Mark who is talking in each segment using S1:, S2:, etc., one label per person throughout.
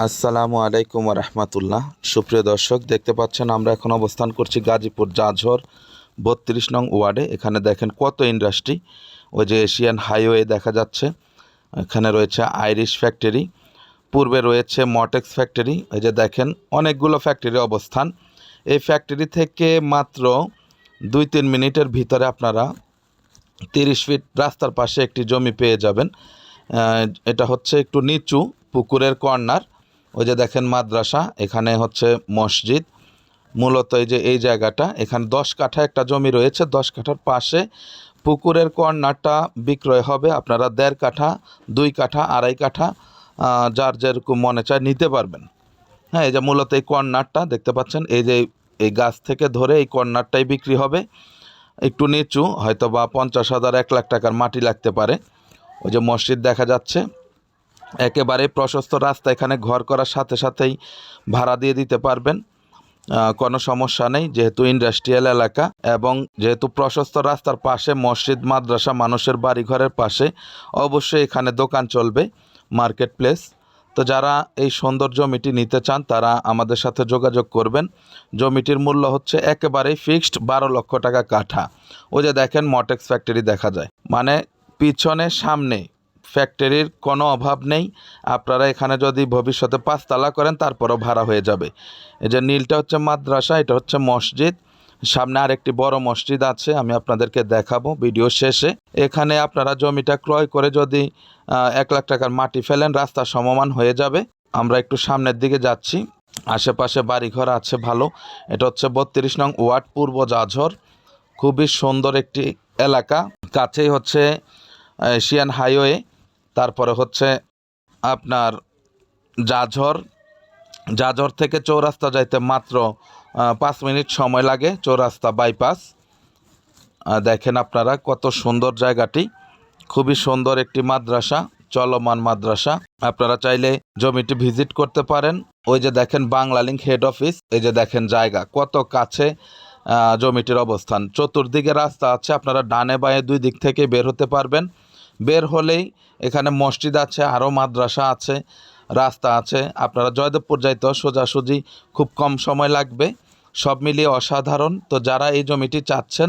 S1: আসসালামু আলাইকুম রহমতুল্লাহ। সুপ্রিয় দর্শক, দেখতে পাচ্ছেন আমরা এখন অবস্থান করছি গাজীপুর জাঝর ৩২ নং ওয়ার্ডে। এখানে দেখেন কত ইন্ডাস্ট্রি, ওই যে এশিয়ান হাইওয়ে দেখা যাচ্ছে। এখানে রয়েছে আইরিশ ফ্যাক্টরি, পূর্বে রয়েছে মটেক্স ফ্যাক্টরি। এই যে দেখেন অনেকগুলো ফ্যাক্টরি অবস্থান। এই ফ্যাক্টরি থেকে মাত্র ২-৩ মিনিটের ভিতরে আপনারা ৩০ ফিট রাস্তার পাশে একটি জমি পেয়ে যাবেন। এটা হচ্ছে একটু নিচু, পুকুরের কর্নার। ওই যে দেখেন মাদ্রাসা, এখানে হচ্ছে মসজিদ। মূলত এই জায়গাটা, এখানে 10 কাঠা একটা জমি রয়েছে। 10 কাঠার পাশে পুকুরের কর্নারটা বিক্রয় হবে। আপনারা 1.5 কাঠা, 2 কাঠা, 2.5 কাঠা, যার যেরকম মনে চায় নিতে পারবেন। হ্যাঁ, এই যে মূলত এই কর্নারটা দেখতে পাচ্ছেন, এই যে এই গাছ থেকে ধরে এই কর্নারটাই বিক্রি হবে। একটু নিচু, হয়তো বা 50,000 1 লাখ টাকার মাটি লাগতে পারে। ওই যে মসজিদ দেখা যাচ্ছে, একেবারে প্রশস্ত রাস্তা। এখানে ঘর করার সাথে সাথেই ভাড়া দিয়ে দিতে পারবেন, কোনো সমস্যা নেই, যেহেতু ইন্ডাস্ট্রিয়াল এলাকা এবং যেহেতু প্রশস্ত রাস্তার পাশে মসজিদ, মাদ্রাসা, মানুষের বাড়িঘরের পাশে অবশ্যই এখানে দোকান চলবে, মার্কেট প্লেস। তো যারা এই সুন্দর জমিটি নিতে চান তারা আমাদের সাথে যোগাযোগ করবেন। জমিটির মূল্য হচ্ছে একেবারেই ফিক্সড 12 লক্ষ টাকা কাঠা। ওই যে দেখেন মটেক্স ফ্যাক্টরি দেখা যায়, মানে পিছনে সামনে ফ্যাক্টরির কোনো অভাব নেই। আপনারা এখানে যদি ভবিষ্যতে 5 তালা করেন তারপরও ভাড়া হয়ে যাবে। এই যে নীলটা হচ্ছে মাদ্রাসা, এটা হচ্ছে মসজিদ। সামনে আরেকটি বড় মসজিদ আছে, আমি আপনাদেরকে দেখাবো ভিডিও শেষে। এখানে আপনারা জমিটা ক্রয় করে যদি 1 লাখ টাকার মাটি ফেলেন, রাস্তা সমমান হয়ে যাবে। আমরা একটু সামনের দিকে যাচ্ছি, আশেপাশে বাড়িঘর আছে ভালো। এটা হচ্ছে 32 নং ওয়ার্ড, পূর্ব জাঝর। খুবই সুন্দর একটি এলাকা। কাছেই হচ্ছে এশিয়ান হাইওয়ে, তারপরে হচ্ছে আপনার জাঝর থেকে চৌরাস্তা যাইতে মাত্র 5 মিনিট সময় লাগে, চৌরাস্তা বাইপাস। দেখেন আপনারা কত সুন্দর জায়গাটি, খুবই সুন্দর একটি মাদ্রাসা, চলমান মাদ্রাসা। আপনারা চাইলে জমিটি ভিজিট করতে পারেন। ওই যে দেখেন বাংলা লিংক হেড অফিস, এই যে দেখেন জায়গা কত কাছে জমিটির অবস্থান। চতুর্দিকে রাস্তা আছে, আপনারা ডানে বাঁয়ে 2 দিক থেকে বের হতে পারবেন। বের হলেই এখানে মসজিদ আছে, আরও মাদ্রাসা আছে, রাস্তা আছে। আপনারা জয়দেবপুর যাইতেও সোজাসুজি খুব কম সময় লাগবে। সব মিলিয়ে অসাধারণ। তো যারা এই জমিটি চাচ্ছেন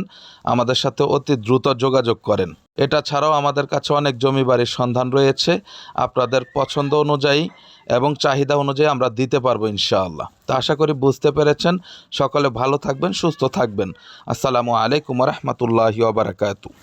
S1: আমাদের সাথে অতি দ্রুত যোগাযোগ করেন। এটা ছাড়াও আমাদের কাছে অনেক জমি বাড়ির সন্ধান রয়েছে, আপনাদের পছন্দ অনুযায়ী এবং চাহিদা অনুযায়ী আমরা দিতে পারবো ইনশাআল্লাহ। তো আশা করি বুঝতে পেরেছেন। সকলে ভালো থাকবেন, সুস্থ থাকবেন। আসসালামু আলাইকুম রহমতুল্লাহি ওয়া বারাকাতুহু।